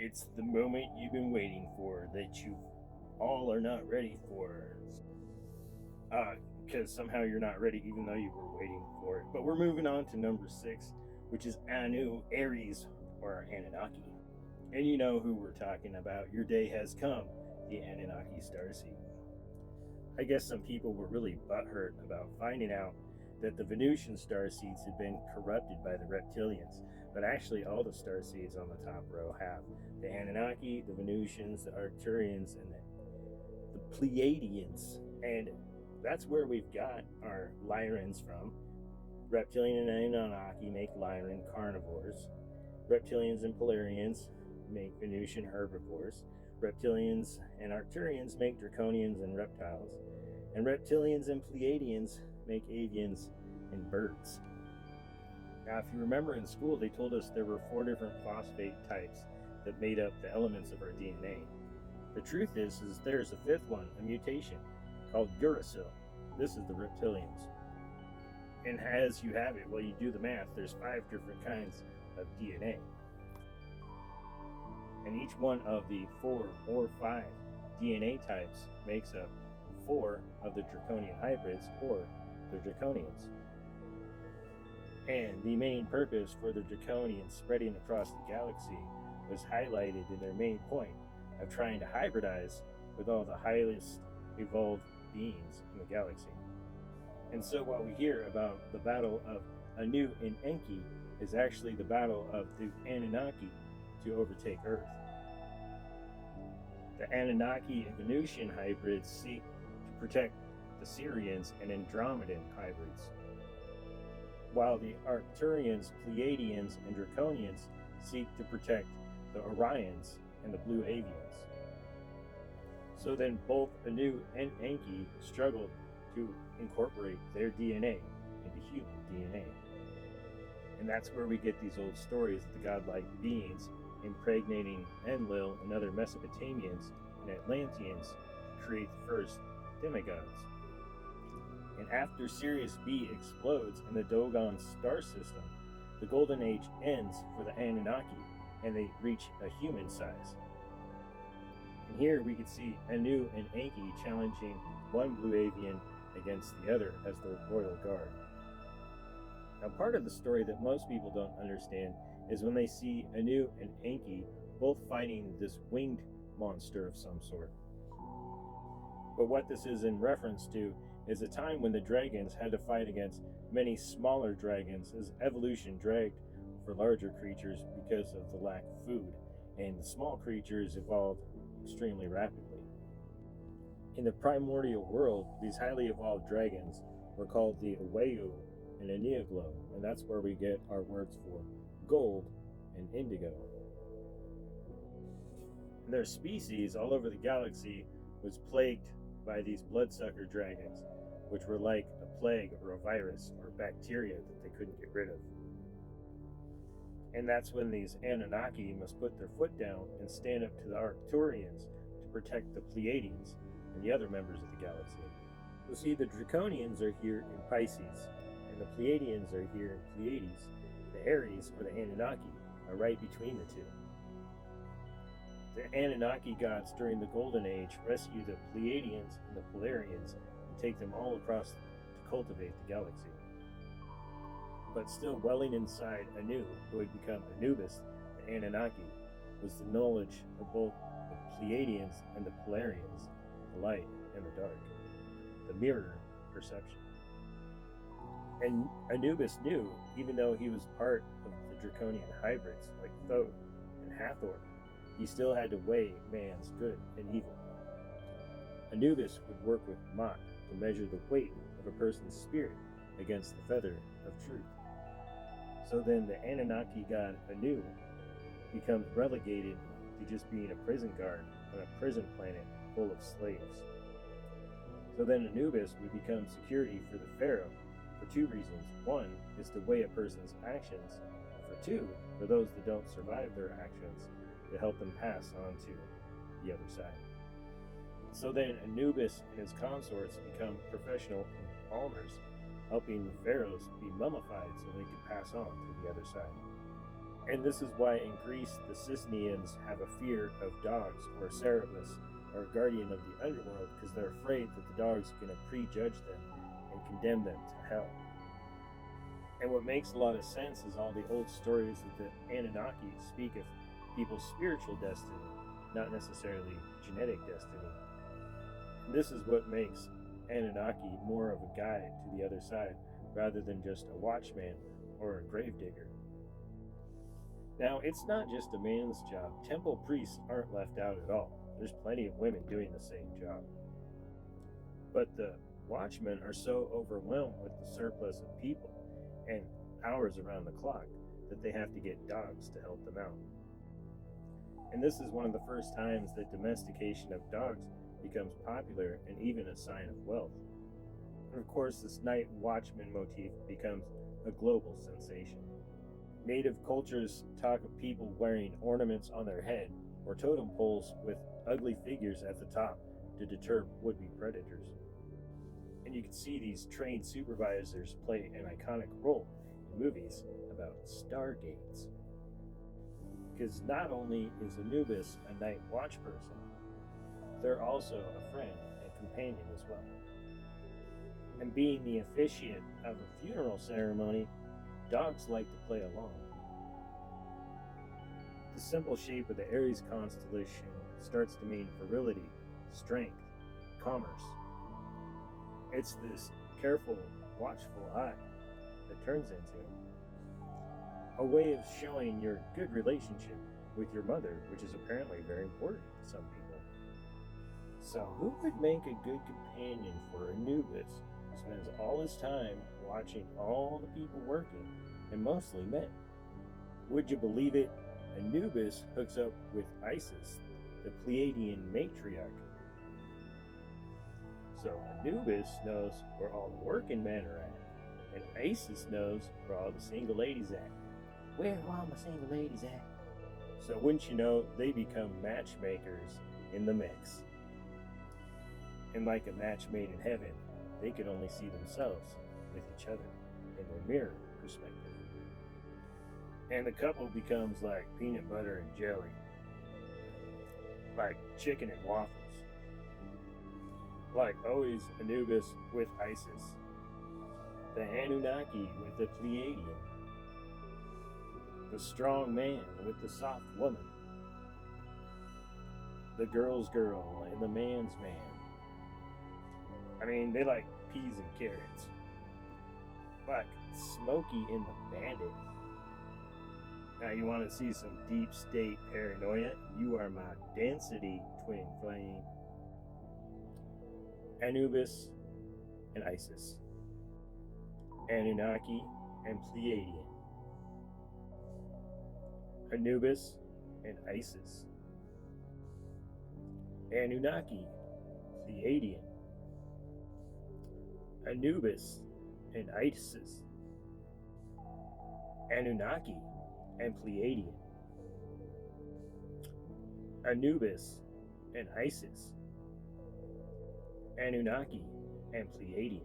It's the moment you've been waiting for that you all are not ready for. Because somehow you're not ready, even though you were waiting for it. But we're moving on to number 6, which is Anu, Aries, or Anunnaki. And you know who we're talking about. Your day has come, the Anunnaki starseed. I guess some people were really butthurt about finding out that the Venusian starseeds had been corrupted by the reptilians, but actually all the starseeds on the top row have the Anunnaki, the Venusians, the Arcturians, and the Pleiadians. And that's where we've got our Lyrans from. Reptilian and Anunnaki make Lyran carnivores. Reptilians and Polarians make Venusian herbivores. Reptilians and Arcturians make Draconians and reptiles. And Reptilians and Pleiadians make avians and birds. Now, if you remember in school, they told us there were 4 different phosphate types that made up the elements of our DNA. The truth is there's a 5th one, a mutation, called uracil. This is the reptilians. And as you have it, well, you do the math, there's 5 different kinds of DNA. And each one of the 4 or 5 DNA types makes up 4 of the draconian hybrids, or the draconians. And the main purpose for the draconians spreading across the galaxy was highlighted in their main point of trying to hybridize with all the highest evolved beings in the galaxy. And so what we hear about the battle of Anu and Enki is actually the battle of the Anunnaki to overtake Earth. The Anunnaki and Venusian hybrids seek to protect the Sirians and Andromedan hybrids, while the Arcturians, Pleiadians, and Draconians seek to protect the Orions and the Blue Avians. So then both Anu and Enki struggled to incorporate their DNA into human DNA. And that's where we get these old stories of the godlike beings impregnating Enlil and other Mesopotamians and Atlanteans to create the first demigods. And after Sirius B explodes in the Dogon star system, the Golden Age ends for the Anunnaki, and they reach a human size. And here we can see Anu and Enki challenging one Blue Avian against the other as the royal guard. Now, part of the story that most people don't understand is when they see Anu and Enki both fighting this winged monster of some sort. But what this is in reference to is a time when the dragons had to fight against many smaller dragons as evolution dragged for larger creatures because of the lack of food, and the small creatures evolved extremely rapidly. In the primordial world, these highly evolved dragons were called the Awayu and Aniaglo, and that's where we get our words for gold and indigo. And their species all over the galaxy was plagued by these bloodsucker dragons, which were like a plague or a virus or bacteria that they couldn't get rid of. And that's when these Anunnaki must put their foot down and stand up to the Arcturians to protect the Pleiadians and the other members of the galaxy. So see, the Draconians are here in Pisces, and the Pleiadians are here in Pleiades. The Aries, or the Anunnaki, are right between the two. The Anunnaki gods during the Golden Age rescue the Pleiadians and the Polarians and take them all across to cultivate the galaxy. But still welling inside Anu, who had become Anubis, the Anunnaki, was the knowledge of both the Pleiadians and the Polarians, the light and the dark, the mirror perception. And Anubis knew, even though he was part of the draconian hybrids like Thoth and Hathor, he still had to weigh man's good and evil. Anubis would work with Mot to measure the weight of a person's spirit against the feather of truth. So then the Anunnaki god Anu becomes relegated to just being a prison guard on a prison planet full of slaves. So then Anubis would become security for the pharaoh for 2 reasons. 1 is to weigh a person's actions, and for 2, for those that don't survive their actions, to help them pass on to the other side. So then Anubis and his consorts become professional embalmers, helping the pharaohs be mummified so they could pass on to the other side. And this is why in Greece the Sicilians have a fear of dogs, or Cerberus, or guardian of the underworld, because they're afraid that the dog's going to prejudge them and condemn them to hell. And what makes a lot of sense is all the old stories of the Anunnaki speak of people's spiritual destiny, not necessarily genetic destiny. And this is what makes Anunnaki more of a guide to the other side, rather than just a watchman or a gravedigger. Now, it's not just a man's job. Temple priests aren't left out at all. There's plenty of women doing the same job. But the watchmen are so overwhelmed with the surplus of people and hours around the clock that they have to get dogs to help them out. And this is one of the first times that domestication of dogs becomes popular and even a sign of wealth. And of course, this night watchman motif becomes a global sensation. Native cultures talk of people wearing ornaments on their head or totem poles with ugly figures at the top to deter would-be predators. And you can see these trained supervisors play an iconic role in movies about stargates. Because not only is Anubis a night watch person, they're also a friend and companion as well. And being the officiant of a funeral ceremony, dogs like to play along. The simple shape of the Aries constellation starts to mean virility, strength, commerce. It's this careful, watchful eye that turns into a way of showing your good relationship with your mother, which is apparently very important to some people. So who would make a good companion for Anubis, who spends all his time watching all the people working, and mostly men? Would you believe it? Anubis hooks up with Isis, the Pleiadian matriarch. So Anubis knows where all the working men are at, and Isis knows where all the single ladies at. Where are all my single ladies at? So wouldn't you know, they become matchmakers in the mix. And like a match made in heaven, they could only see themselves with each other in their mirror perspective. And the couple becomes like peanut butter and jelly, like chicken and waffles. Like always, Anubis with Isis, the Anunnaki with the Pleiadian, the strong man with the soft woman, the girl's girl and the man's man. I mean, they like peas and carrots. Like Smokey and the Bandit. Now you want to see some deep state paranoia? You are my density twin flame. Anubis and Isis. Anunnaki and Pleiadian. Anubis and Isis. Anunnaki, Pleiadian. Anubis and Isis. Anunnaki and Pleiadian. Anubis and Isis. Anunnaki and Pleiadian.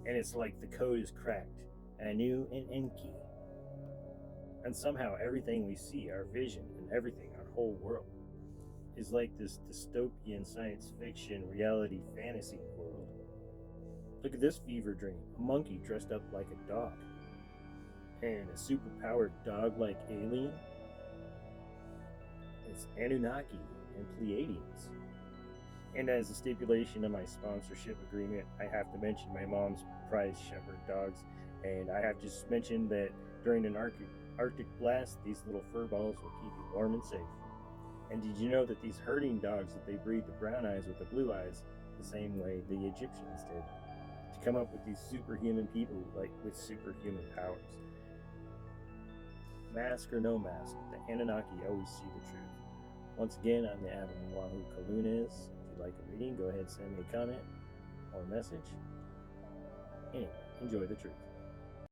And it's like the code is cracked. Anu and Enki. And somehow everything we see, our vision and everything, our whole world, is like this dystopian science fiction reality fantasy world. Look at this fever dream. A monkey dressed up like a dog. And a superpowered dog-like alien. It's Anunnaki and Pleiadians. And as a stipulation of my sponsorship agreement, I have to mention my mom's prize shepherd dogs. And I have just mentioned that during an Arctic blast, these little fur balls will keep you warm and safe. And did you know that these herding dogs, that they breed the brown eyes with the blue eyes the same way the Egyptians did, to come up with these superhuman people like with superhuman powers? Mask or no mask, the Anunnaki always see the truth. Once again, I'm the Avalon Kalunez. If you'd like a reading, go ahead and send me a comment or a message. Anyway, enjoy the truth.